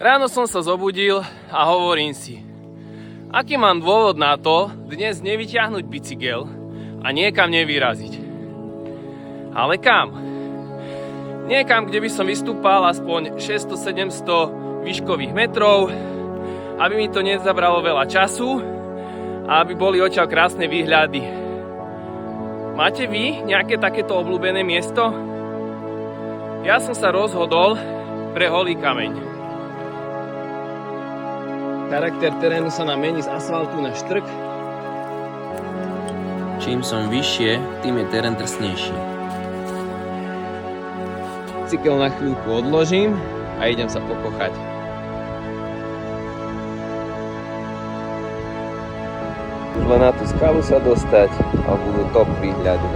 Ráno som sa zobudil a hovorím si, aký mám dôvod na to dnes nevyťahnuť bicykel a niekam nevyraziť. Ale kam? Niekam, kde by som vystúpal aspoň 600-700 výškových metrov, aby mi to nezabralo veľa času a aby boli odtiaľ krásne výhľady. Máte vy nejaké takéto obľúbené miesto? Ja som sa rozhodol pre Holý kameň. Charakter terénu sa nám mení z asfaltu na štrk. Čím som vyššie, tým je terén drsnejší. Bicykel na chvíľku odložím a idem sa pokochať. Už len na tú skalu sa dostať a budú top výhľady.